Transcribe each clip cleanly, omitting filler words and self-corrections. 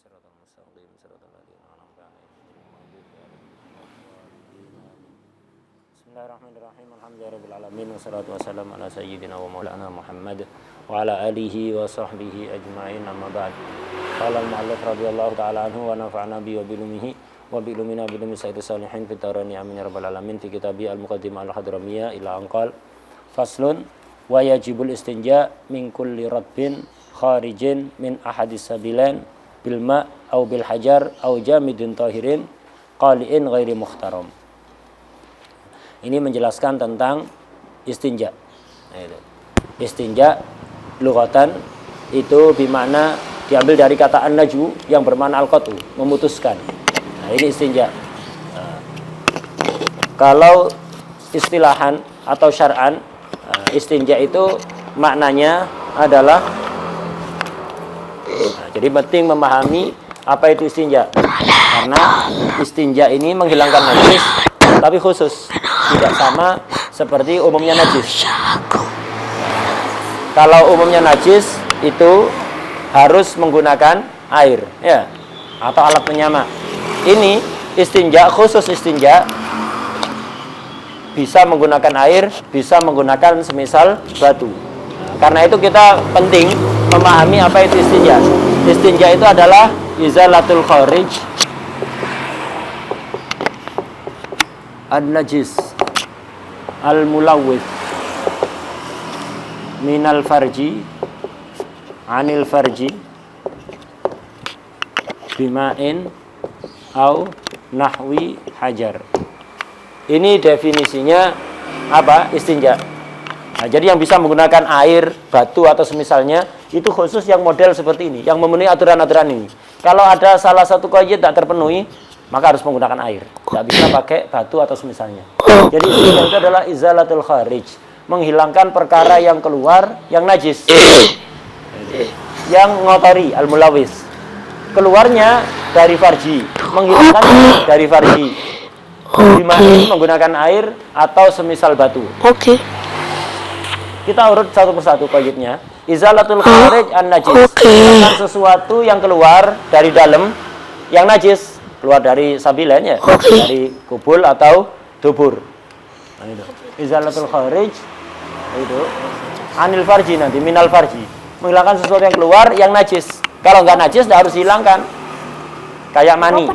Siratal mustaqim siratal ladzina an'amta 'alaihim ghairil maghdubi 'alaihim waladdallin. Bismillahirrahmanirrahim. Alhamdulillahirabbil alamin wassalatu wassalamu ala sayyidina wa maulana Muhammad wa ala alihi wa sahbihi ajma'in amma ba'd. Qala al-mu'allif radhiyallahu ta'ala anhu wa nafa'ana bi wa bilumihi wa bilumina bilumi sayyidis salihin fit tarani amin ya rabbal alamin fi kitabi al-muqaddimah al-hadramiyah ila anqal faslun wa yajibul istinja min kulli radbin kharijin min ahadis sabilain bilma au bil hajar au jamidin tahirin qali'in ghairi muhtaram. Ini menjelaskan tentang istinja. Istinja lughatan itu bermakna diambil dari kata an-naju yang bermakna al-qat'u, memutuskan. Nah, ini istinja. Kalau istilahan atau syar'an, istinja itu maknanya adalah jadi penting memahami apa itu istinja. Karena istinja ini menghilangkan najis tapi khusus, tidak sama seperti umumnya najis. Kalau umumnya najis itu harus menggunakan air, ya, atau alat penyama. Ini istinja, khusus istinja bisa menggunakan air, bisa menggunakan semisal batu. Karena itu kita penting memahami apa itu istinja. Istinja itu adalah izalatul kharij an-najis al-mulawwith minal farji anil farji bima'in au nahwi hajar. Ini definisinya apa? Istinja. Nah, jadi yang bisa menggunakan air, batu atau semisalnya itu khusus yang model seperti ini, yang memenuhi aturan-aturan ini. Kalau ada salah satu kaidah tak terpenuhi, maka harus menggunakan air. Tidak bisa pakai batu atau semisalnya. Jadi istinja itu adalah izalatul kharij, menghilangkan perkara yang keluar, yang najis, yang ngotori, al-mulawis. Keluarnya dari farji, menghilangkan dari farji. Dimaksud menggunakan air atau semisal batu. Oke. Kita urut satu persatu kaidahnya. Izalatul kharij an-najis. Menghilangkan sesuatu yang keluar dari dalam yang najis, keluar dari sabilan, ya, dari kubul atau dubur. Nah, itu. Izalatul kharij itu anil farji, nanti minal farji. Menghilangkan sesuatu yang keluar yang najis. Kalau nggak najis tidak harus hilangkan. Kayak mani.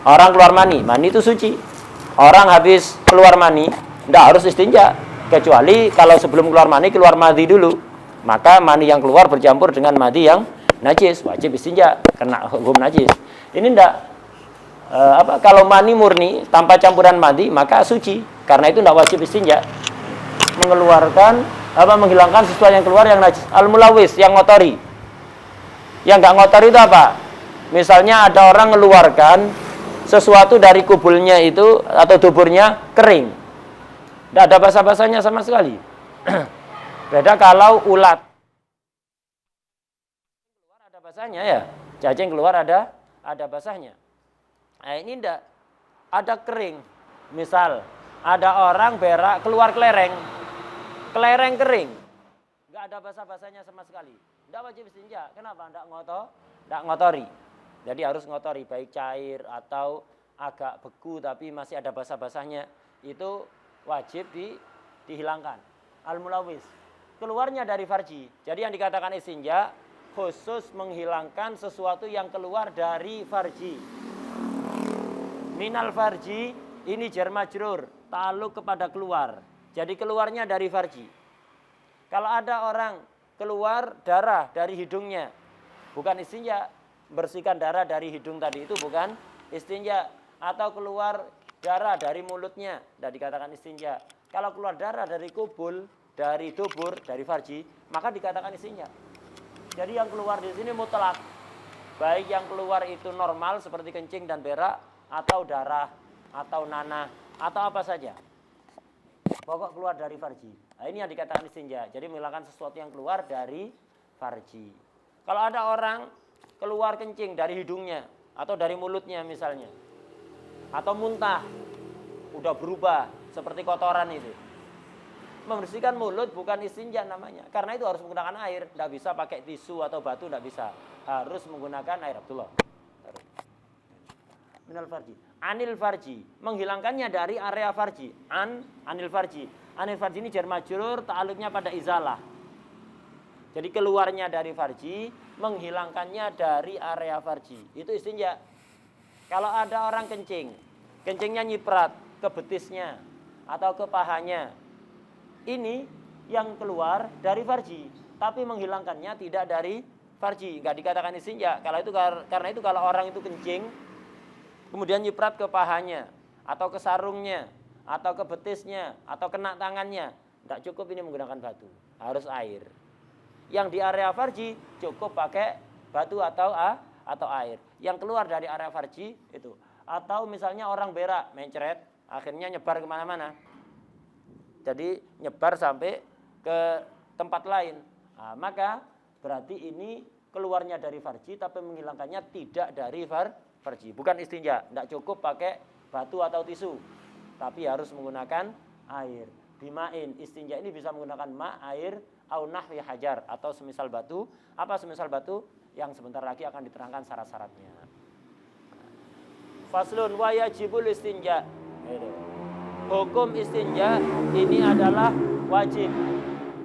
Orang keluar mani, mani itu suci. Orang habis keluar mani tidak harus istinja, kecuali kalau sebelum keluar madi dulu. Maka mani yang keluar bercampur dengan madi yang najis, wajib istinja, kena hukum najis. Ini tidak kalau mani murni tanpa campuran madi maka suci, karena itu tidak wajib istinja. Menghilangkan sesuatu yang keluar yang najis, al-mulawis, yang ngotori. Yang nggak ngotori itu apa? Misalnya ada orang mengeluarkan sesuatu dari kubulnya itu atau duburnya kering, tidak ada basah-basahnya sama sekali. Beda kalau ulat keluar ada basahnya, ya, cacing keluar ada basahnya. Nah, ini tidak ada kering. Misal ada orang berak keluar kelereng kering, nggak ada basah-basahnya sama sekali, tidak wajib istinja. Kenapa? Tidak ngotori. Jadi harus ngotori, baik cair atau agak beku tapi masih ada basah-basahnya, itu wajib dihilangkan. Al-mulawis, keluarnya dari farji. Jadi yang dikatakan istinja khusus menghilangkan sesuatu yang keluar dari farji. Minal farji ini jar majrur, ta'alluq kepada keluar. Jadi keluarnya dari farji. Kalau ada orang keluar darah dari hidungnya, bukan istinja. Bersihkan darah dari hidung tadi itu bukan istinja. Atau keluar darah dari mulutnya, tidak dikatakan istinja. Kalau keluar darah dari kubul, dari dubur, dari farji, maka dikatakan istinja. Jadi yang keluar di sini mutlak, baik yang keluar itu normal seperti kencing dan berak, atau darah, atau nanah, atau apa saja. Pokok keluar dari farji. Nah, ini yang dikatakan istinja. Jadi menghilangkan sesuatu yang keluar dari farji. Kalau ada orang keluar kencing dari hidungnya atau dari mulutnya misalnya, atau muntah, udah berubah seperti kotoran itu, membersihkan mulut bukan istinja namanya, karena itu harus menggunakan air. Tidak bisa pakai tisu atau batu, tidak bisa, harus menggunakan air. Abdullah. Minal farji. Anil farji, menghilangkannya dari area farji. Anil farji. Anil farji ini jar majrur, ta'alluqnya pada izalah. Jadi keluarnya dari farji, menghilangkannya dari area farji. Itu istinja. Kalau ada orang kencing, kencingnya nyiprat ke betisnya atau ke pahanya, ini yang keluar dari farji, tapi menghilangkannya tidak dari farji, nggak dikatakan istinja. Karena itu kalau orang itu kencing, kemudian nyiprat ke pahanya, atau ke sarungnya, atau ke betisnya, atau kena tangannya, nggak cukup ini menggunakan batu, harus air. Yang di area farji cukup pakai batu atau air. Yang keluar dari area farji itu, atau misalnya orang berak, mencret, akhirnya nyebar kemana-mana. Jadi nyebar sampai ke tempat lain. Nah, maka berarti ini keluarnya dari farji, tapi menghilangkannya tidak dari farji. Bukan istinja, tidak cukup pakai batu atau tisu, tapi harus menggunakan air. Bimain, istinja ini bisa menggunakan air, au nahwi hajar, atau semisal batu. Apa semisal batu? Yang sebentar lagi akan diterangkan syarat-syaratnya. Faslun wa yajibul istinja. Hukum istinja ini adalah wajib.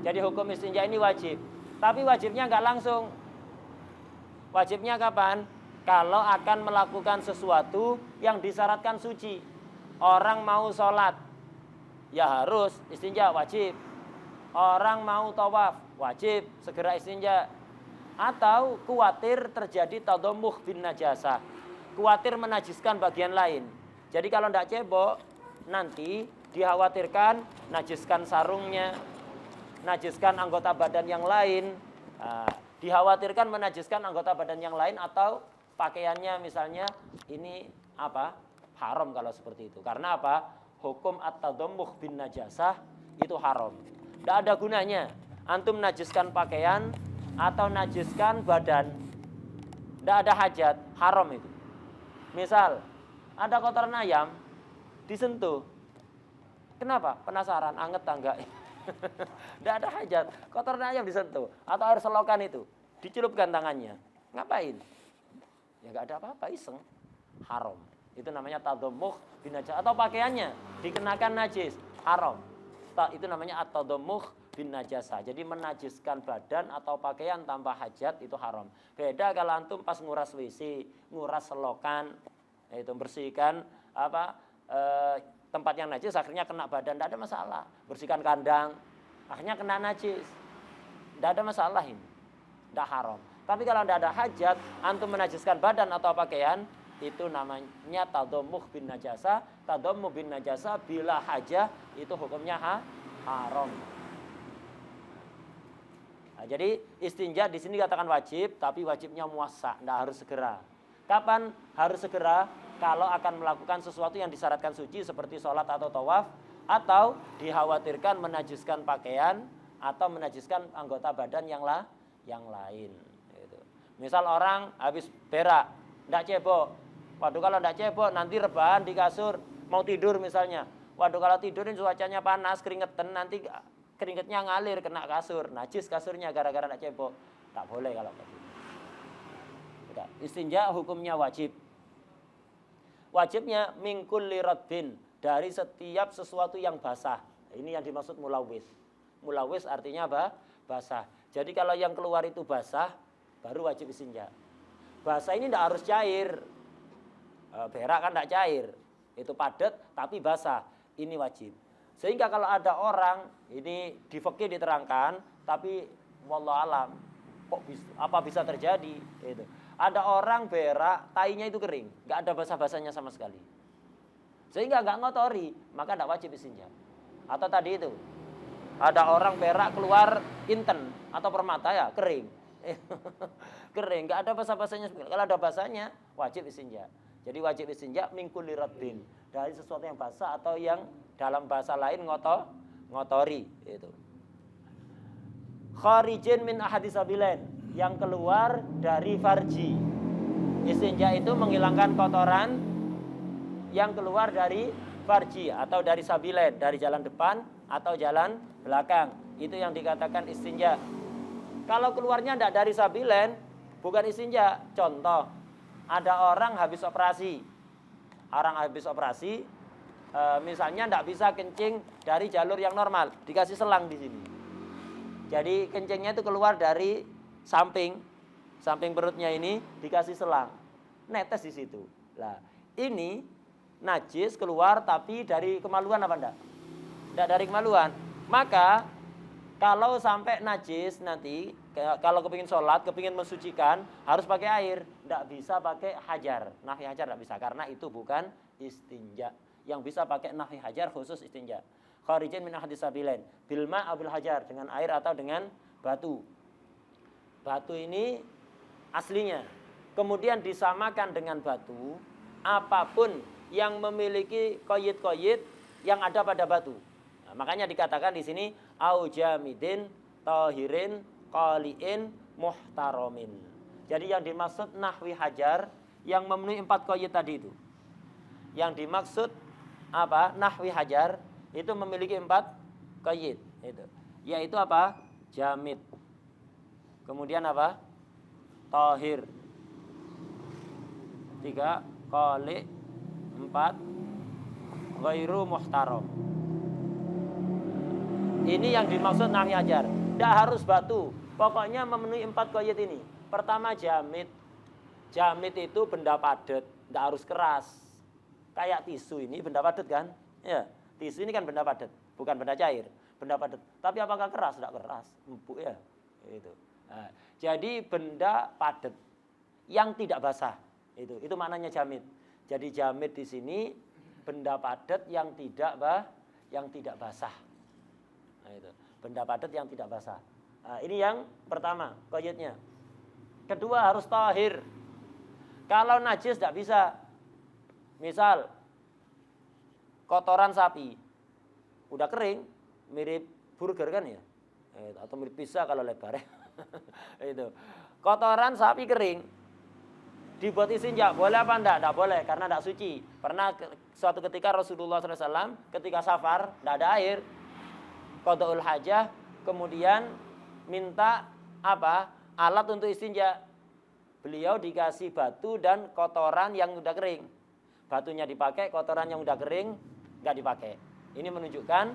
Jadi hukum istinja ini wajib. Tapi wajibnya nggak langsung. Wajibnya kapan? Kalau akan melakukan sesuatu yang disyaratkan suci. Orang mau sholat, ya harus istinja, wajib. Orang mau tawaf, wajib segera istinja. Atau khawatir terjadi tadammuh bin najasah, khawatir menajiskan bagian lain. Jadi kalau tidak cebok, nanti dikhawatirkan najiskan sarungnya, najiskan anggota badan yang lain, dikhawatirkan menajiskan anggota badan yang lain, atau pakaiannya misalnya ini haram kalau seperti itu. Karena apa? Hukum at-tadammuh bin najasah itu haram. Tidak ada gunanya antum najiskan pakaian atau najiskan badan. Tidak ada hajat, haram itu. Misal ada kotoran ayam disentuh. Kenapa? Penasaran, anget tangga. Tidak ada hajat, kotoran ayam disentuh. Atau air selokan itu dicelupkan tangannya. Ngapain? Ya nggak ada apa-apa, iseng. Haram. Itu namanya tadammuh bin najasah. Atau pakaiannya dikenakan najis, haram. Itu namanya at-tadammuh bin najasah. Jadi menajiskan badan atau pakaian tanpa hajat itu haram. Beda kalau antum pas nguras WC, nguras selokan, itu bersihkan tempat yang najis, akhirnya kena badan, tidak ada masalah. Bersihkan kandang, akhirnya kena najis, tidak ada masalah ini, tidak haram. Tapi kalau tidak ada hajat, antum menajiskan badan atau pakaian, itu namanya tadammuh bin najasah. Tadammuh bin najasah bila hajah, itu hukumnya haram. Nah, jadi istinja di sini katakan wajib, tapi wajibnya muassa, tidak harus segera. Kapan harus segera? Kalau akan melakukan sesuatu yang disyaratkan suci seperti sholat atau tawaf, atau dikhawatirkan menajiskan pakaian atau menajiskan anggota badan yang lain. Gitu. Misal orang habis berak, tidak cebok. Waduh, kalau tidak cebok nanti rebahan di kasur, mau tidur misalnya. Waduh, kalau tidurin cuacanya panas, keringetan, nanti keringetnya ngalir kena kasur, najis kasurnya gara-gara tidak cebok. Tak boleh kalau begitu. Istinja hukumnya wajib. Wajibnya min kulli radbin, dari setiap sesuatu yang basah. Ini yang dimaksud mulawis. Mulawis artinya apa? Basah. Jadi kalau yang keluar itu basah, baru wajib istinja. Basah ini tidak harus cair. Berak kan tidak cair. Itu padat tapi basah. Ini wajib. Sehingga kalau ada orang, ini di fikih diterangkan, tapi wallahu alam, kok bisa terjadi? Itu. Ada orang berak, tainya itu kering, nggak ada basah-basahnya sama sekali. Sehingga nggak ngotori, maka tidak wajib istinja. Atau tadi itu, ada orang berak keluar inten atau permata ya kering, kering, nggak ada basah-basahnya. Kalau ada basahnya, wajib istinja. Jadi wajib istinja min kulli radbin, dari sesuatu yang basah atau yang dalam bahasa lain ngotori itu. Kharijin min ahadis sabilain, yang keluar dari farji. Istinja itu menghilangkan kotoran yang keluar dari farji atau dari sabilain, dari jalan depan atau jalan belakang. Itu yang dikatakan istinja. Kalau keluarnya tidak dari sabilain, bukan istinja. Contoh, Ada orang habis operasi. Misalnya tidak bisa kencing dari jalur yang normal, dikasih selang di sini. Jadi kencingnya itu keluar dari samping perutnya ini, dikasih selang, netes di situ. Lah, ini najis keluar tapi dari kemaluan apa enggak? Tidak dari kemaluan. Maka kalau sampai najis nanti, kalau kepingin sholat, kepingin mensucikan, harus pakai air. Tidak bisa pakai hajar. Nafhi hajar tidak bisa, karena itu bukan istinja. Yang bisa pakai nafhi hajar khusus istinja. Kharijin min ahadis sabilain. Bilma abil hajar, dengan air atau dengan batu. Batu ini aslinya. Kemudian disamakan dengan batu, apapun yang memiliki koyit-koyit yang ada pada batu. Nah, makanya dikatakan di sini au jamidin tahirin qaliin muhtaromin. Jadi yang dimaksud nahwi hajar yang memenuhi 4 koyit tadi itu. Yang dimaksud apa? Nahwi hajar itu memiliki 4 koyit itu. Yaitu apa? Jamid. Kemudian apa? Tahir. 3 qali. 4 ghairu muhtaram. Ini yang dimaksud nahwi hajar. Tidak harus batu. Pokoknya memenuhi 4 koyit ini. Pertama jamid. Jamid itu benda padat, tidak harus keras. Kayak tisu ini benda padat kan? Ya, tisu ini kan benda padat, bukan benda cair, benda padat. Tapi apakah keras? Tidak keras, empuk ya. Itu. Nah, jadi benda padat yang tidak basah. Itu maknanya jamid. Jadi jamid di sini benda padat yang tidak basah. Nah, itu. Benda padat yang tidak basah. Nah, ini yang pertama, koyitnya. Kedua harus tahir. Kalau najis tidak bisa. Misal kotoran sapi udah kering, mirip burger kan ya, atau mirip pizza kalau lebar ya. Itu kotoran sapi kering, dibuat istinja boleh apa enggak? Enggak boleh karena enggak suci. Pernah suatu ketika Rasulullah SAW ketika safar enggak ada air, qadaul hajah, kemudian minta apa? Alat untuk istinja. Beliau dikasih batu dan kotoran yang udah kering. Batunya dipakai, kotoran yang udah kering nggak dipakai. Ini menunjukkan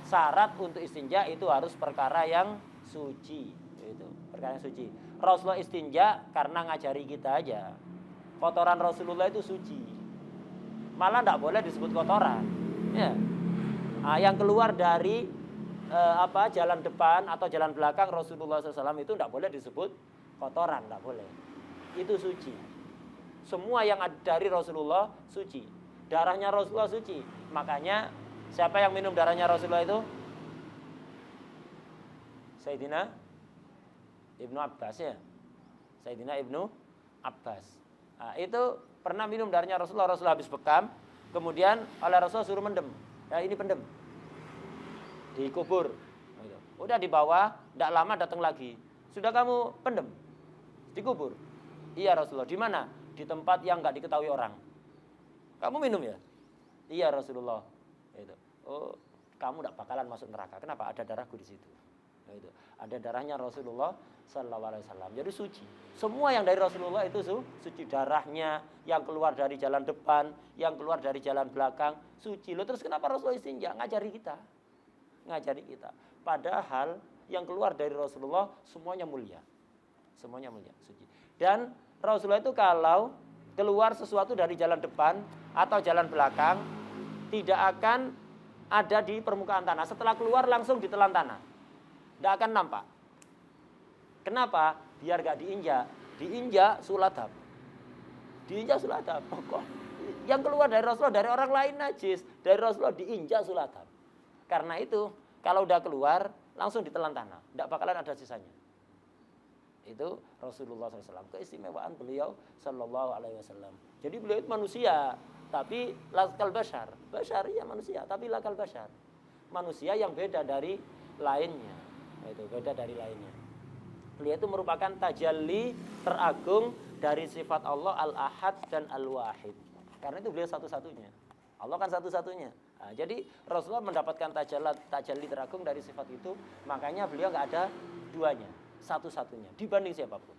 syarat untuk istinja itu harus perkara yang suci. Itu perkara yang suci. Rasulullah istinja karena ngajari kita aja. Kotoran Rasulullah itu suci. Malah nggak boleh disebut kotoran. Ya. Nah, yang keluar dari jalan depan atau jalan belakang Rasulullah SAW itu nggak boleh disebut kotoran, nggak boleh. Itu suci. Semua yang ada dari Rasulullah suci. Darahnya Rasulullah suci. Makanya siapa yang minum darahnya Rasulullah itu? Sayyidina Ibnu Abbas ya. Sayyidina Ibnu Abbas. Nah, itu pernah minum darahnya Rasulullah. Rasulullah habis bekam. Kemudian oleh Rasulullah suruh mendem. Ya ini pendem. Dikubur. Udah dibawa, tidak lama datang lagi. Sudah kamu pendem? Dikubur. Iya Rasulullah. Di mana? Di tempat yang nggak diketahui orang. Kamu minum ya? Iya Rasulullah. Itu. Oh, kamu tidak bakalan masuk neraka. Kenapa? Ada darahku di situ. Itu. Ada darahnya Rasulullah Sallallahu Alaihi Wasallam. Jadi suci. Semua yang dari Rasulullah itu suci. Darahnya yang keluar dari jalan depan, yang keluar dari jalan belakang, suci. Loh, terus kenapa Rasulullah istinja? Ngajari kita. Padahal yang keluar dari Rasulullah semuanya mulia. Semuanya mulia, suci. Dan Rasulullah itu kalau keluar sesuatu dari jalan depan atau jalan belakang tidak akan ada di permukaan tanah. Setelah keluar langsung ditelan tanah. Tidak akan nampak. Kenapa? Biar gak diinjak. Diinjak suladab. Pokok. Yang keluar dari Rasulullah dari orang lain najis. Dari Rasulullah diinjak suladab. Karena itu kalau udah keluar langsung ditelan tanah. Tidak bakalan ada sisanya. Itu Rasulullah SAW. Keistimewaan beliau Sallallahu Alaihi Wasallam. Jadi beliau itu manusia, tapi lakal bashar. Bashar ya manusia, tapi lakal bashar. Manusia yang beda dari lainnya. Itu beda dari lainnya. Beliau itu merupakan tajalli teragung dari sifat Allah Al-Ahad dan Al-Wahid. Karena itu beliau satu-satunya. Allah kan satu-satunya. Nah, jadi Rasulullah mendapatkan tajalli teragung dari sifat itu, makanya beliau nggak ada duanya. Satu-satunya dibanding siapapun.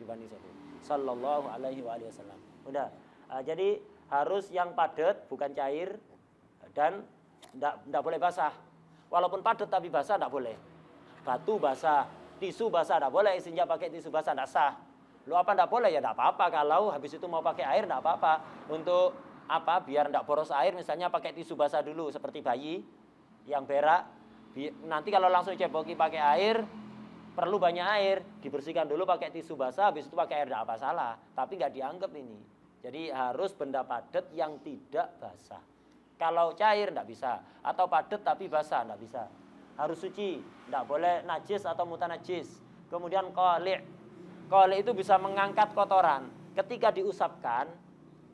dibanding satu. Sallallahu alaihi wasallam. Udah. Jadi harus yang padat bukan cair dan enggak boleh basah. Walaupun padat tapi basah enggak boleh. Batu basah, tisu basah enggak boleh, istinja pakai tisu basah enggak sah. Lu apa enggak boleh? Ya enggak apa-apa, kalau habis itu mau pakai air enggak apa-apa. Untuk apa? Biar enggak boros air, misalnya pakai tisu basah dulu seperti bayi yang berak. Nanti kalau langsung ceboki pakai air, perlu banyak air, dibersihkan dulu pakai tisu basah, habis itu pakai air, enggak apa salah. Tapi enggak dianggap ini. Jadi harus benda padat yang tidak basah. Kalau cair enggak bisa, atau padat tapi basah enggak bisa. Harus suci, enggak boleh najis atau mutanajis. Kemudian qali'. Qali' itu bisa mengangkat kotoran. Ketika diusapkan,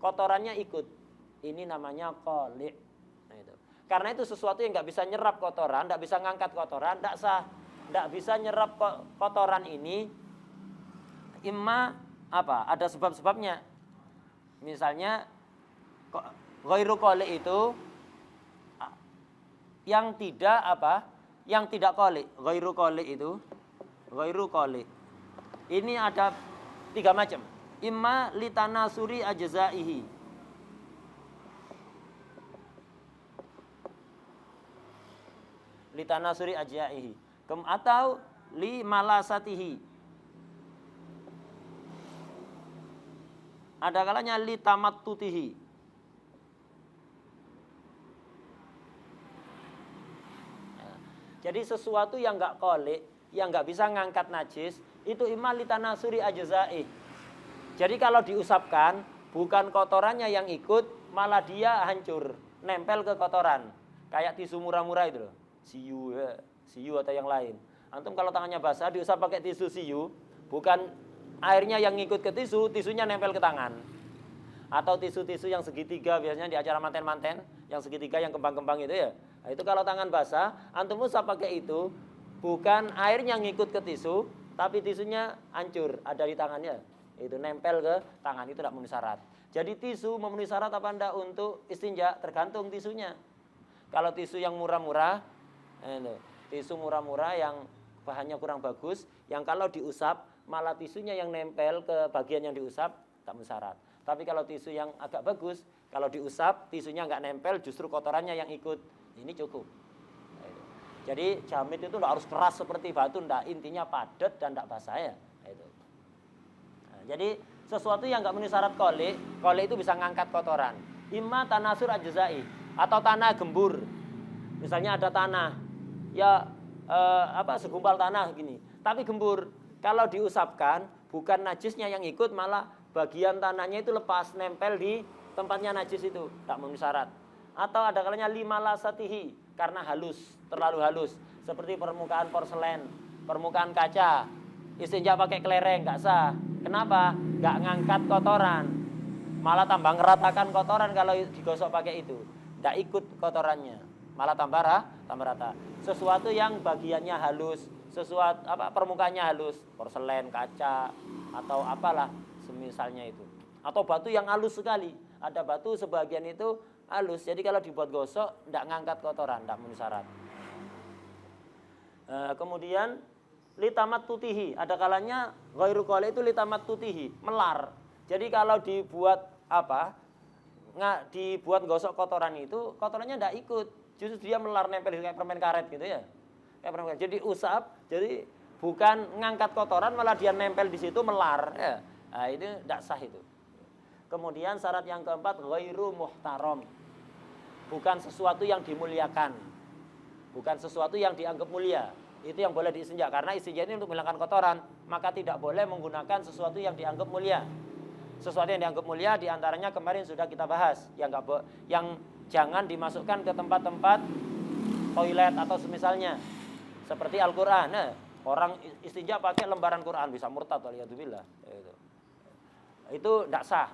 kotorannya ikut. Ini namanya qali'. Nah, itu. Karena itu sesuatu yang enggak bisa nyerap kotoran, enggak bisa ngangkat kotoran, enggak sah. Enggak bisa nyerap kotoran ini. Imma apa? Ada sebab-sebabnya. Misalnya ghairu qali' itu yang tidak apa? Yang tidak qali'. Ghairu qali' itu ghairu qali'. Ini ada 3 macam. Imma litanasuri ajzaihi. Litanasuri ajzaihi. Atau li malasatihi. Ada kalanya li tamattutihi. Jadi sesuatu yang enggak qali', yang enggak bisa ngangkat najis, itu imma li tanasuri ajza'i. Jadi kalau diusapkan, bukan kotorannya yang ikut, malah dia hancur, nempel ke kotoran. Kayak tisu murah-murah itu loh. Siu atau yang lain. Antum kalau tangannya basah diusap pakai tisu siu, bukan airnya yang ngikut ke tisu, tisunya nempel ke tangan. Atau tisu-tisu yang segitiga biasanya di acara manten-manten, yang segitiga yang kembang-kembang itu ya. Nah, itu kalau tangan basah, antum usap pakai itu, bukan airnya ngikut ke tisu, tapi tisunya hancur, ada di tangannya. Itu nempel ke tangan, itu tidak memenuhi syarat. Jadi tisu memenuhi syarat apa enggak untuk istinja? Tergantung tisunya. Kalau tisu yang murah-murah, tisu murah-murah yang bahannya kurang bagus, yang kalau diusap, malah tisunya yang nempel ke bagian yang diusap, tak memenuhi syarat. Tapi kalau tisu yang agak bagus, kalau diusap, tisunya enggak nempel, justru kotorannya yang ikut. Ini cukup. Jadi jamit itu enggak harus keras seperti batu, enggak, intinya padat dan enggak basah ya. Nah, jadi sesuatu yang enggak memenuhi syarat qali' itu bisa ngangkat kotoran. Imma tanasur ajza'i atau tanah gembur. Misalnya ada tanah, ya segumpal tanah gini, tapi gembur. Kalau diusapkan, bukan najisnya yang ikut, malah bagian tanahnya itu lepas, nempel di tempatnya najis itu, enggak memenuhi syarat. Atau ada kalanya limalasatihi, karena halus, terlalu halus, seperti permukaan porselen, permukaan kaca, istinja pakai kelereng enggak sah. Kenapa? Enggak ngangkat kotoran, malah tambah ngeratakan kotoran kalau digosok pakai itu, enggak ikut kotorannya, malah tambah rata. Sesuatu yang bagiannya halus, sesuatu permukaannya halus, porselen, kaca, atau apalah semisalnya itu. Atau batu yang halus sekali, ada batu sebagian itu halus, jadi kalau dibuat gosok enggak ngangkat kotoran, enggak memenuhi syarat. Kemudian litamat tutihi, ada kalanya ghairu qali' itu litamat tutihi, melar. Jadi kalau dibuat dibuat gosok kotoran itu, kotorannya enggak ikut, justru dia melar, nempel kayak permen karet gitu ya. Kayak permen karet. Jadi usap, jadi bukan ngangkat kotoran, malah dia nempel di situ, melar ya. Nah, itu enggak sah itu. Kemudian syarat yang keempat, ghairu muhtaram. Bukan sesuatu yang dimuliakan. Bukan sesuatu yang dianggap mulia. Itu yang boleh diistinja, karena istinja ini untuk menghilangkan kotoran, maka tidak boleh menggunakan sesuatu yang dianggap mulia. Sesuatu yang dianggap mulia diantaranya kemarin sudah kita bahas, yang jangan dimasukkan ke tempat-tempat toilet atau semisalnya. Seperti Al-Qur'an. Nah, orang istinja pakai lembaran Quran bisa murtad waliyadzubillah. Itu tidak sah.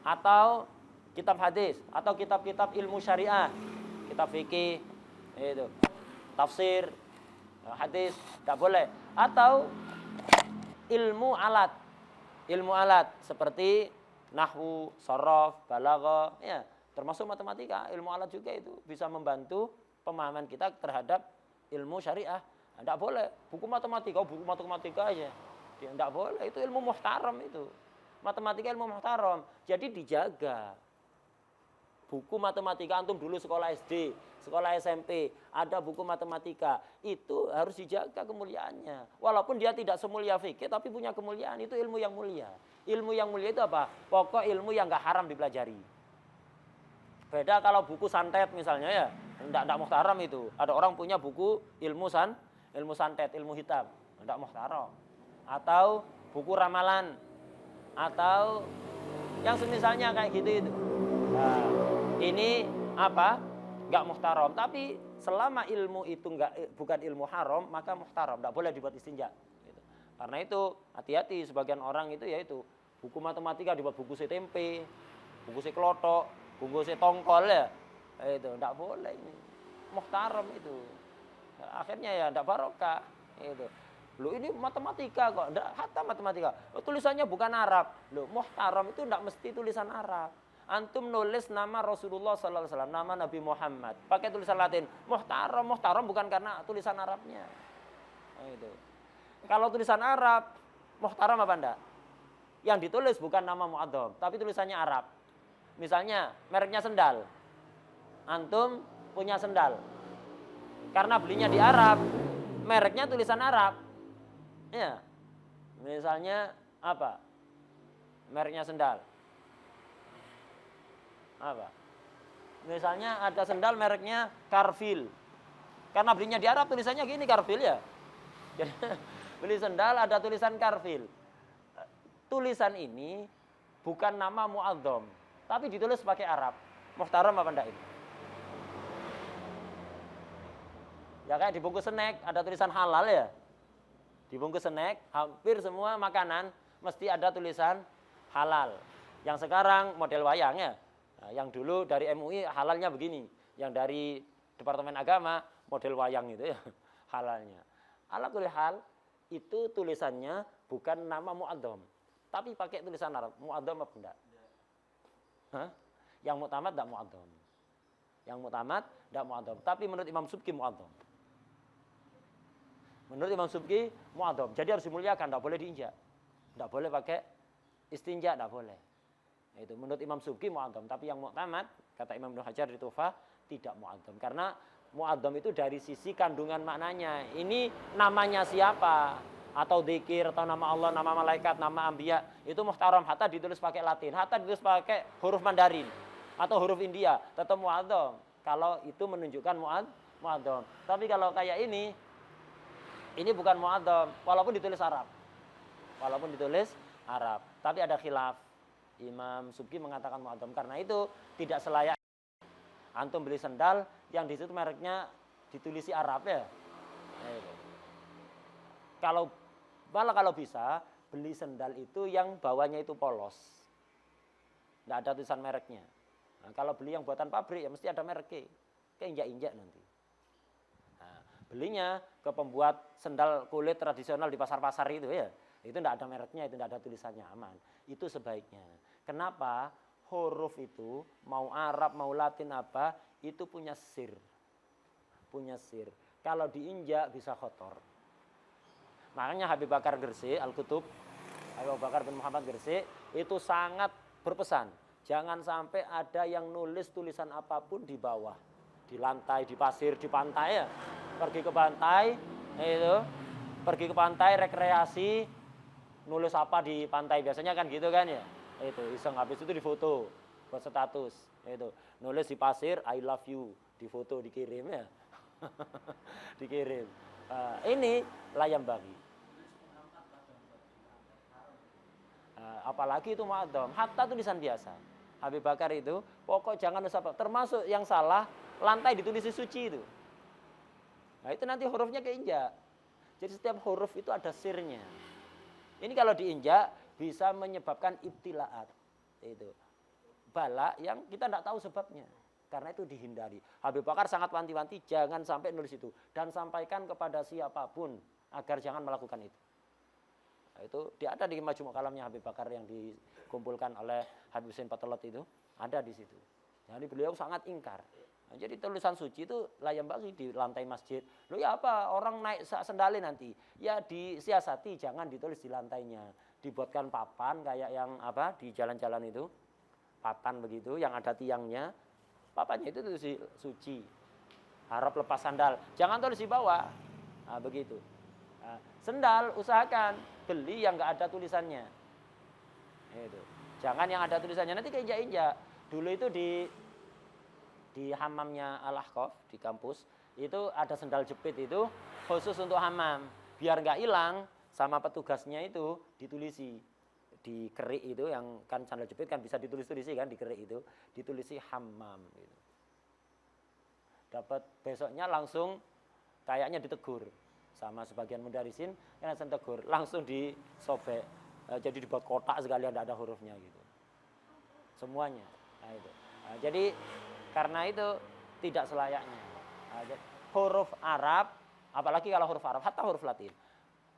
Atau kitab hadis, atau kitab-kitab ilmu syariah, kitab fikih, itu tafsir, hadis, tidak boleh. Atau ilmu alat seperti nahwu, sorof, balaghah, ya, termasuk matematika, ilmu alat juga itu bisa membantu pemahaman kita terhadap ilmu syariah. Tidak boleh buku matematika aja, Dia enggak boleh, itu ilmu muhtaram itu. Matematika ilmu muhtaram. Jadi dijaga. Buku matematika antum dulu sekolah SD, sekolah SMP, ada buku matematika, itu harus dijaga kemuliaannya. Walaupun dia tidak semulia fikih, tapi punya kemuliaan, itu ilmu yang mulia. Ilmu yang mulia itu apa? Pokok ilmu yang nggak haram dipelajari. Beda kalau buku santet misalnya ya, enggak muhtaram itu. Ada orang punya buku ilmu santet, ilmu hitam, enggak muhtaram. Atau buku ramalan, atau yang semisalnya kayak gitu itu. Nah, ini apa? Enggak muhtaram. Tapi selama ilmu itu bukan ilmu haram, maka muhtaram. Enggak boleh dibuat istinja. Gitu. Karena itu hati-hati sebagian orang itu yaitu buku matematika dibuat buku tempe, buku kelotok, buku tongkol ya. Itu enggak boleh ini. Muhtaram itu. Akhirnya ya enggak barokah. Itu. Loh ini matematika kok, enggak hatta matematika. Oh, tulisannya bukan Arab. Loh, muhtaram itu enggak mesti tulisan Arab. Antum nulis nama Rasulullah sallallahu alaihi wasallam, nama Nabi Muhammad, pakai tulisan Latin. Muhtaram bukan karena tulisan Arabnya. Nah, itu. Kalau tulisan Arab, muhtaram apa enggak? Yang ditulis bukan nama mu'adzam, tapi tulisannya Arab. Misalnya mereknya sendal. Antum punya sendal. Karena belinya di Arab, mereknya tulisan Arab. Ya. Misalnya apa? Mereknya sendal. Apa? Misalnya ada sendal mereknya Carville. Karena belinya di Arab tulisannya gini Carville ya. Jadi beli sendal ada tulisan Carville. Tulisan ini bukan nama mu'adzam, tapi ditulis pakai Arab. Muhtaram apa enggak itu? Ya kayak di bungkus snack ada tulisan halal ya. Di bungkus snack hampir semua makanan mesti ada tulisan halal. Yang sekarang model wayang ya. Nah, yang dulu dari MUI halalnya begini, yang dari Departemen Agama model wayang itu ya halalnya. Ala kulli hal itu tulisannya bukan nama mu'adzam, tapi pakai tulisan Arab. Mu'adzam apa enggak? Hah? Yang mu'tamad enggak mu'adzam. Yang mu'tamad enggak mu'adzam, tapi menurut Imam Subki mu'adzam. Menurut Imam Subki mu'adzam. Jadi harus dimuliakan, enggak boleh diinjak. Enggak boleh pakai istinja, enggak boleh. Itu menurut Imam Subki mu'adzam, tapi yang mu'tamad kata Imam Ibnu Hajar di Tuhfah tidak mu'adzam karena mu'adzam itu dari sisi kandungan maknanya. Ini namanya siapa? Atau dzikir atau nama Allah, nama malaikat, nama anbiya, itu muhtaram hatta ditulis pakai Latin, hatta ditulis pakai huruf Mandarin atau huruf India, tetap mu'adzam. Kalau itu menunjukkan mu'adzam. Tapi kalau kayak ini bukan mu'adzam walaupun ditulis Arab. Walaupun ditulis Arab, tapi ada khilaf. Imam Subki mengatakan mu'adzam karena itu tidak selayak antum beli sendal yang di situ mereknya ditulisi Arab ya. Kalau bisa beli sendal itu yang bawahnya itu polos. Enggak ada tulisan mereknya. Nah, kalau beli yang buatan pabrik ya mesti ada mereknya. Kayak injak-injak nanti. Nah, belinya ke pembuat sendal kulit tradisional di pasar-pasar itu ya. Itu tidak ada mereknya, itu tidak ada tulisannya, aman. Itu sebaiknya. Kenapa? Huruf itu, mau Arab, mau Latin apa, itu punya sir. Punya sir. Kalau diinjak bisa kotor. Makanya Habib Bakar Gersik, Al-Kutub, Habib Bakar bin Muhammad Gersik, itu sangat berpesan. Jangan sampai ada yang nulis tulisan apapun di bawah. Di lantai, di pasir, di pantai ya. Pergi ke pantai, itu. Pergi ke pantai, rekreasi, nulis apa di pantai biasanya kan gitu kan ya, itu iseng habis itu difoto buat status, itu nulis di pasir I love you, difoto dikirim ya. Dikirim. Ini layam bagi. Apalagi itu mu'adzam, hatta tulisan biasa. Habib Bakar itu pokok jangan nulis apa, termasuk yang salah lantai ditulis suci itu. Nah itu nanti hurufnya keinjak. Jadi setiap huruf itu ada sirnya. Ini kalau diinjak bisa menyebabkan ibtilaat. Itu bala yang kita tidak tahu sebabnya. Karena itu dihindari. Habib Bakar sangat wanti-wanti jangan sampai nulis itu dan sampaikan kepada siapapun agar jangan melakukan itu. Nah, itu dia ada di Majmu' Kalamnya Habib Bakar yang dikumpulkan oleh Habib Hussein Patolot itu ada di situ. Jadi beliau sangat ingkar. Nah, jadi tulisan suci itu layam bagi di lantai masjid. Loh ya apa, orang naik sendalin nanti. Ya disiasati, jangan ditulis di lantainya. Dibuatkan papan kayak yang apa di jalan-jalan itu. Papan begitu yang ada tiangnya. Papannya itu tulis suci. Harap lepas sandal. Jangan tulis di bawah. Nah, begitu. Nah, sendal usahakan beli yang enggak ada tulisannya. Itu. Jangan yang ada tulisannya, nanti keinjak-injak. Dulu itu di hamamnya Al-Ahqaf di kampus itu ada sendal jepit itu khusus untuk hamam biar nggak hilang sama petugasnya itu ditulisi di kerik itu yang kan sandal jepit kan bisa ditulis-tulisi kan di kerik itu ditulisi hamam gitu. Dapat besoknya langsung kayaknya ditegur sama sebagian mudarisin yang langsung tegur langsung disobek jadi dibuat kotak sekalian tidak ada hurufnya gitu semuanya. Nah, itu. Nah, jadi karena itu tidak selayaknya. Nah, huruf Arab, apalagi kalau huruf Arab, hatta huruf Latin.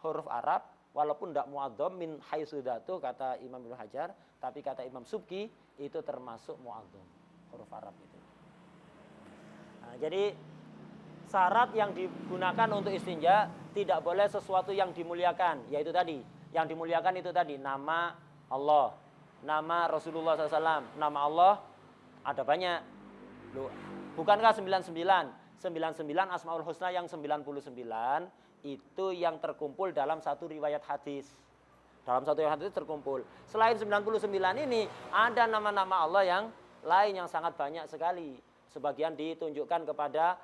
Huruf Arab, walaupun tidak mu'adzam min haitsudatu kata Imam Ibnu Hajar, tapi kata Imam Subki itu termasuk mu'adzam. Huruf Arab itu. Nah, jadi syarat yang digunakan untuk istinja tidak boleh sesuatu yang dimuliakan, yaitu tadi. Yang dimuliakan itu tadi nama Allah, nama Rasulullah SAW, nama Allah ada banyak. Loh, bukankah 99 Asmaul Husna yang 99 itu yang terkumpul dalam satu riwayat hadis. Dalam satu riwayat hadis terkumpul. Selain 99 ini ada nama-nama Allah yang lain yang sangat banyak sekali. Sebagian ditunjukkan kepada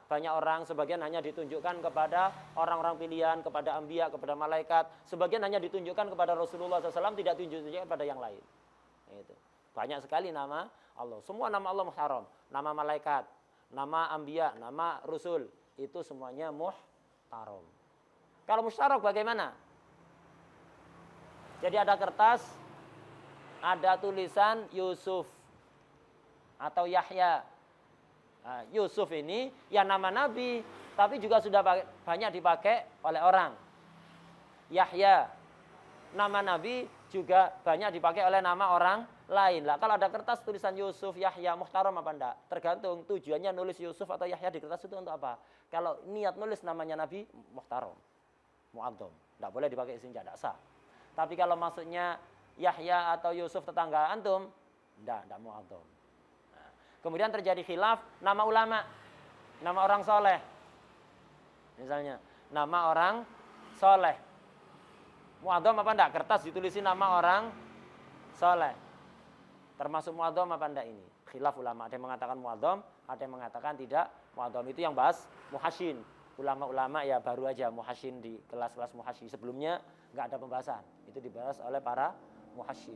banyak orang, sebagian hanya ditunjukkan kepada orang-orang pilihan, kepada anbiya, kepada malaikat, sebagian hanya ditunjukkan kepada Rasulullah SAW, tidak ditunjukkan kepada yang lain. Itu. Banyak sekali nama Allah. Semua nama Allah muhtaram. Nama malaikat, nama anbiya, nama rasul. Itu semuanya muhtaram. Kalau mustarak bagaimana? Jadi ada kertas, ada tulisan Yusuf atau Yahya. Nah, Yusuf ini ya nama Nabi, tapi juga sudah banyak dipakai oleh orang. Yahya, nama Nabi juga banyak dipakai oleh nama orang lain lah. Kalau ada kertas tulisan Yusuf, Yahya, muhtaram apa enggak? Tergantung tujuannya nulis Yusuf atau Yahya di kertas itu untuk apa. Kalau niat nulis namanya Nabi, muhtaram, mu'adzam, enggak boleh dipakai istinja, enggak sah. Tapi kalau maksudnya Yahya atau Yusuf tetangga antum, enggak mu'adzam. Nah, kemudian terjadi khilaf nama ulama, nama orang soleh. Misalnya nama orang soleh, mu'adzam apa enggak? Kertas ditulisi nama orang soleh. Termasuk mu'adzam apa enggak ini? Khilaf ulama. Ada yang mengatakan mu'adzam, ada yang mengatakan tidak mu'adzam. Itu yang bahas muhasyin. Ulama-ulama ya baru aja muhasyin di kelas-kelas muhasyin. Sebelumnya enggak ada pembahasan. Itu dibahas oleh para muhasyin.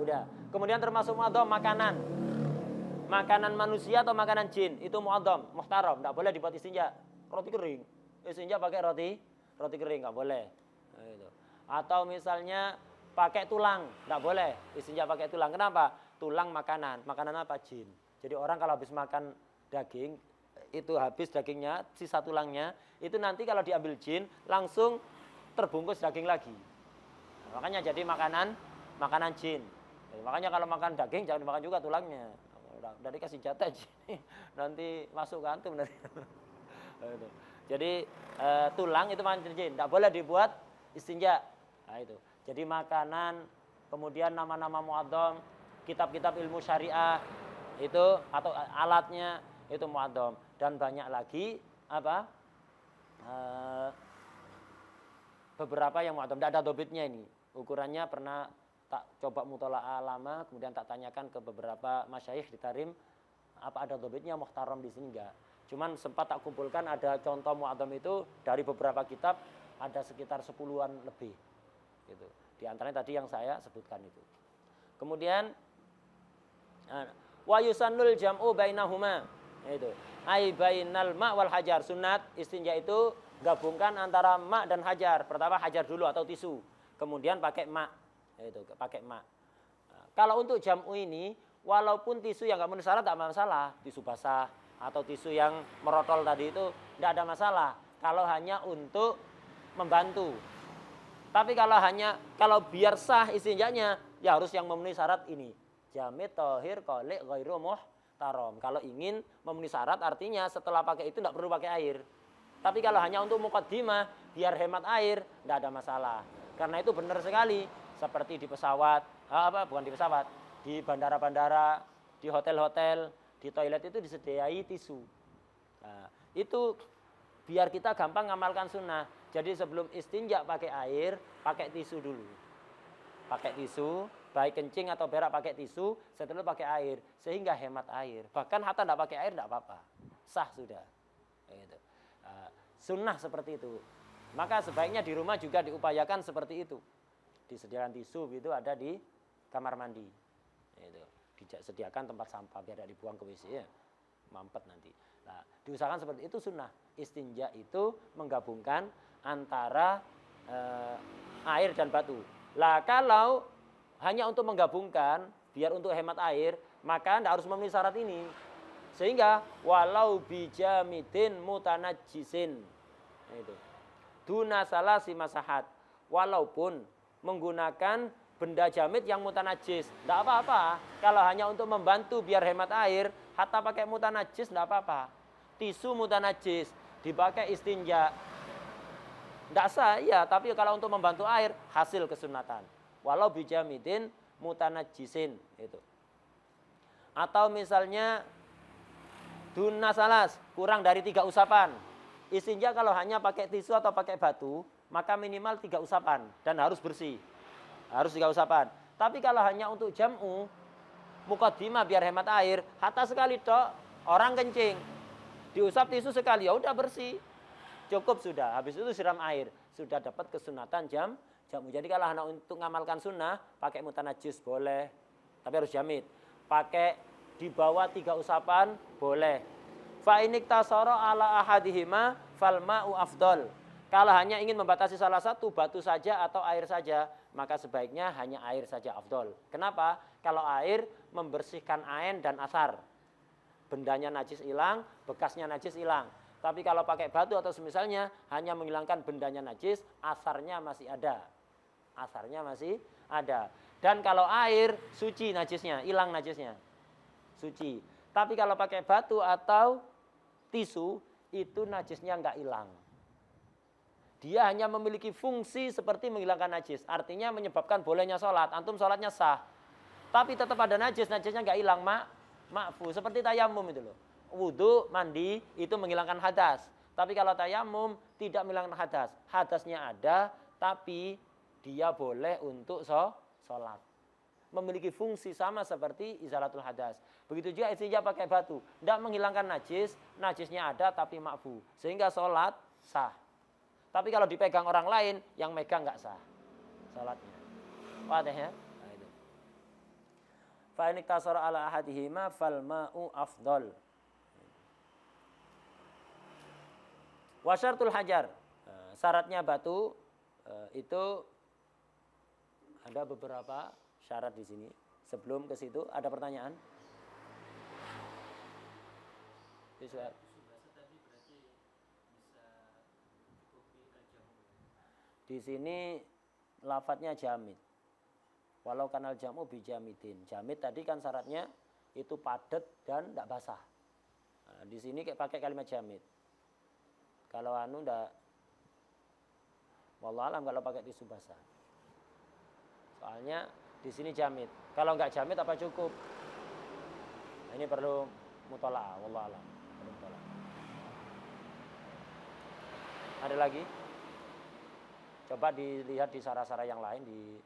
Udah. Kemudian termasuk mu'adzam makanan. Makanan manusia atau makanan jin. Itu mu'adzam, muhtaram. Enggak boleh dibuat istinja. Roti kering. Istinja pakai roti kering. Enggak boleh. Nah, itu. Atau misalnya pakai tulang, enggak boleh istinja pakai tulang. Kenapa? Tulang makanan apa? Jin. Jadi orang kalau habis makan daging, itu habis dagingnya, sisa tulangnya, itu nanti kalau diambil jin, langsung terbungkus daging lagi. Nah, makanya jadi makanan jin. Jadi, makanya kalau makan daging, jangan dimakan juga tulangnya. Udah dikasih jatah jin, nanti masuk ke antum. Jadi tulang itu makanan jin, enggak boleh dibuat istinja. Nah itu. Jadi makanan, kemudian nama-nama mu'adzam, kitab-kitab ilmu syariah itu atau alatnya itu mu'adzam dan banyak lagi beberapa yang mu'adzam. Tidak ada dobitnya ini. Ukurannya pernah tak coba mutola'ah lama, kemudian tak tanyakan ke beberapa masyayikh di Tarim, apa ada dobitnya muhtaram di sini enggak. Cuman sempat tak kumpulkan ada contoh mu'adzam itu dari beberapa kitab ada sekitar 10-an lebih. Gitu. Di antaranya tadi yang saya sebutkan itu. Kemudian wa yusannul jam'u bainahuma, itu. Ai bainal ma' wal hajar. Sunat istinja itu gabungkan antara ma' dan hajar. Pertama hajar dulu atau tisu. Kemudian pakai ma'. Itu, pakai ma'. Nah, kalau untuk jam'u ini walaupun tisu yang enggak memenuhi syarat enggak masalah, tisu basah atau tisu yang merotol tadi itu enggak ada masalah kalau hanya untuk membantu. Tapi kalau biar sah istinjanya ya harus yang memenuhi syarat ini. Jamit, tahir, qali', ghairu muhtaram. Kalau ingin memenuhi syarat artinya setelah pakai itu tidak perlu pakai air. Tapi kalau hanya untuk muqaddimah biar hemat air tidak ada masalah. Karena itu benar sekali seperti di pesawat, bukan di pesawat, di bandara-bandara, di hotel-hotel, di toilet itu disediai tisu. Nah, itu biar kita gampang ngamalkan sunnah. Jadi sebelum istinja pakai air, pakai tisu dulu. Pakai tisu, baik kencing atau berak pakai tisu, setelah pakai air, sehingga hemat air. Bahkan hatta tidak pakai air tidak apa-apa, sah sudah. Gitu. Sunnah seperti itu. Maka sebaiknya di rumah juga diupayakan seperti itu. Disediakan tisu gitu ada di kamar mandi. Gitu. Disediakan tempat sampah biar tidak dibuang ke WC ya. Mampet nanti. Nah, diusahakan seperti itu sunnah. Istinja itu menggabungkan antara air dan batu. Lah kalau hanya untuk menggabungkan biar untuk hemat air, maka Anda harus memenuhi syarat ini. Sehingga walau bijamidin mutanajjisin. Itu. Duna salasi masahat. Walaupun menggunakan benda jamid yang mutanajis, tidak apa-apa. Kalau hanya untuk membantu biar hemat air, hatta pakai mutanajis tidak apa-apa. Tisu mutanajis dipakai istinja, tidak sah, ya. Tapi kalau untuk membantu air, hasil kesunatan. Walau bijamidin mutanajisin itu. Atau misalnya duna salas, kurang dari 3 usapan. Istinja kalau hanya pakai tisu atau pakai batu, maka minimal 3 usapan dan harus bersih. Harus 3 usapan. Tapi kalau hanya untuk jam'u, muqaddimah biar hemat air, hatta sekali tok, orang kencing. Diusap tisu sekali, ya udah bersih. Cukup sudah. Habis itu siram air, sudah dapat kesunatan jam'u. Jadi kalau hanya untuk ngamalkan sunnah, pakai mutanajis boleh, tapi harus jamid. Pakai di bawah 3 usapan boleh. Fa inik tasara ala ahadihima fal ma'u afdal. Kalau hanya ingin membatasi salah satu, batu saja atau air saja, maka sebaiknya hanya air saja afdal. Kenapa? Kalau air membersihkan ain dan asar. Bendanya najis hilang, bekasnya najis hilang. Tapi kalau pakai batu atau semisalnya hanya menghilangkan bendanya najis, asarnya masih ada. Asarnya masih ada. Dan kalau air suci najisnya, hilang najisnya. Suci. Tapi kalau pakai batu atau tisu itu najisnya enggak hilang. Dia hanya memiliki fungsi seperti menghilangkan najis. Artinya menyebabkan bolehnya sholat. Antum sholatnya sah. Tapi tetap ada najis, najisnya enggak hilang, ma'fu. Seperti tayamum itu loh. Wudu, mandi, itu menghilangkan hadas. Tapi kalau tayamum tidak menghilangkan hadas. Hadasnya ada, tapi dia boleh untuk sholat. Memiliki fungsi sama seperti izalatul hadas. Begitu juga istinja pakai batu. Tidak menghilangkan najis, najisnya ada tapi ma'fu. Sehingga sholat sah. Tapi kalau dipegang orang lain, yang megang nggak sah sholatnya. Wadah ya? Nah, itu. Fa in iktasara ala ahadihima fal ma'u afdal. Wa syartul hajar. Syaratnya batu itu ada beberapa syarat di sini. Sebelum ke situ ada pertanyaan? Bisa. Di sini lafadznya jamid. Walau kanal jamu bijamidin. Jamid tadi kan syaratnya itu padat dan tidak basah. Nah, di sini kayak pakai kalimat jamid. Kalau ndak, wallah alam kalau pakai tisu basah. Soalnya di sini jamid. Kalau nggak jamid apa cukup? Nah, ini perlu mutola'ah, wallah alam. Perlu mutola'ah. Ada lagi? Coba dilihat di sarah-sarah yang lain di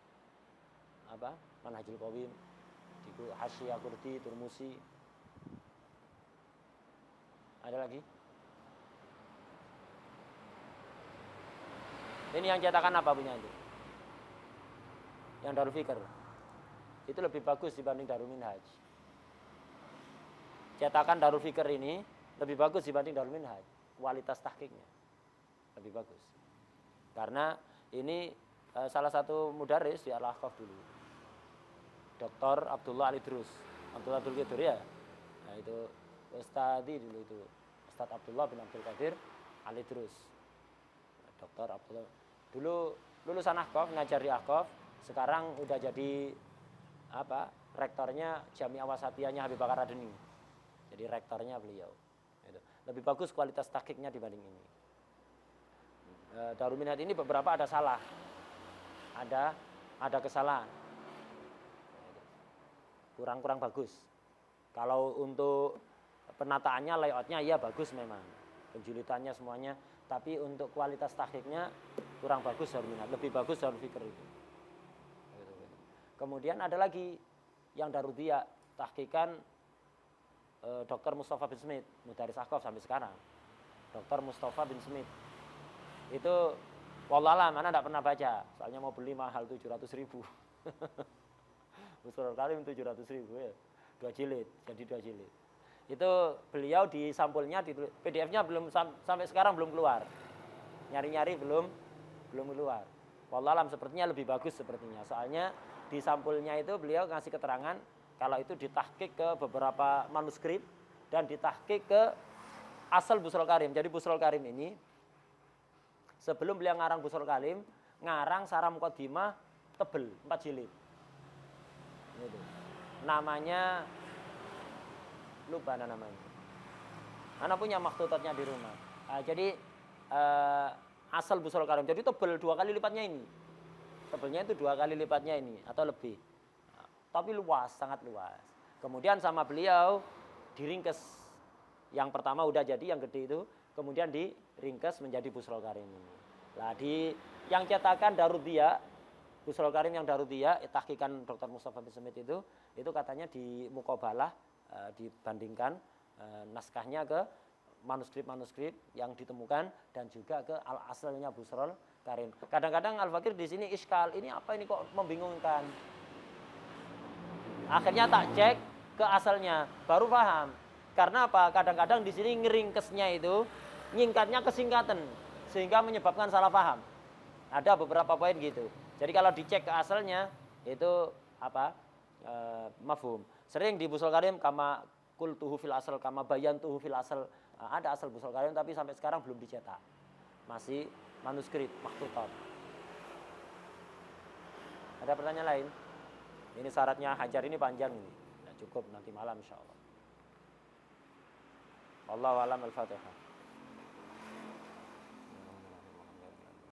Manhajul Qawim, di Hasyiyah Qurti, Turmusi. Ada lagi? Ini yang cetakan apa punya itu? Yang Darul Fikr. Itu lebih bagus dibanding Darul Minhaj. Cetakan Darul Fikr ini lebih bagus dibanding Darul Minhaj. Kualitas tahqiqnya lebih bagus. Karena ini salah satu mudaris di Al-Ahqaf dulu. Dr. Abdullah Al-Idrus. Abdullah Abdul Qadir ya. Nah itu Ustadz dulu itu. Ustadz Abdullah bin Abdul Qadir Al-Idrus. Dr. Abdullah. Dulu lulusan Ahqaf, ngajar di Ahqaf. Sekarang udah jadi rektornya Jami'ah Wasatiyahnya Habib Bakar Adeni. Jadi rektornya beliau. Gitu. Lebih bagus kualitas tahqiqnya dibanding ini. Darul Minhaj ini beberapa ada salah, ada kesalahan, kurang bagus. Kalau untuk penataannya, layoutnya ya bagus memang, penjulitannya semuanya, tapi untuk kualitas tahqiqnya kurang bagus Darul Minhaj, lebih bagus Darul Fikr itu. Kemudian ada lagi yang Darul Diya, tahqiqan Dr. Mustafa bin Smith, Mudaris Ahqaf sampai sekarang. Dr. Mustafa bin Smith. Itu wallahualam, mana tidak pernah baca, soalnya mau beli mahal 700.000. Busrul Karim 700.000 ya. 2 jilid, jadi 2 jilid. Itu beliau di sampulnya, PDF-nya belum sampai sekarang belum keluar. Nyari-nyari belum keluar. Wallahualam sepertinya lebih bagus sepertinya. Soalnya di sampulnya itu beliau ngasih keterangan kalau itu ditahqiq ke beberapa manuskrip dan ditahqiq ke asal Busrul Karim. Jadi Busrul Karim ini sebelum beliau ngarang Busrul Karim, ngarang Syarah Muqaddimah tebel 4 jilid. Gitu. Namanya lupa namanya. Anak punya makhtutotnya di rumah. Jadi asal Busrul Karim. Jadi tebel 2 kali lipatnya ini. Tebelnya itu 2 kali lipatnya ini atau lebih. Tapi luas, sangat luas. Kemudian sama beliau diringkes. Yang pertama udah jadi, yang gede itu, kemudian diringkes menjadi Busrul Karim ini. Lah yang cetakan Darul Diya, Busrul Karim yang Darul Diya, tahqiqan Dr. Mustafa bin Smith itu katanya di muqabalah dibandingkan naskahnya ke manuskrip-manuskrip yang ditemukan dan juga ke al-asalnya Busrul Karim. Kadang-kadang Al-Fakir di sini iskal, ini apa ini kok membingungkan. Akhirnya tak cek ke asalnya, baru paham. Karena apa? Kadang-kadang di sini ngeringkesnya itu nyingkatnya kesingkatan sehingga menyebabkan salah paham. Ada beberapa poin gitu. Jadi kalau dicek ke asalnya itu apa? Mafhum. Sering di Busrul Karim kama qultuhu fil asal, kama bayantuhu fil asal. Ada asal Busrul Karim tapi sampai sekarang belum dicetak. Masih manuskrip makhtutat. Ada pertanyaan lain? Ini syaratnya Hajar ini panjang ini. Nah, cukup nanti malam insyaallah. Wallahu a'lam. Al-Fatihah.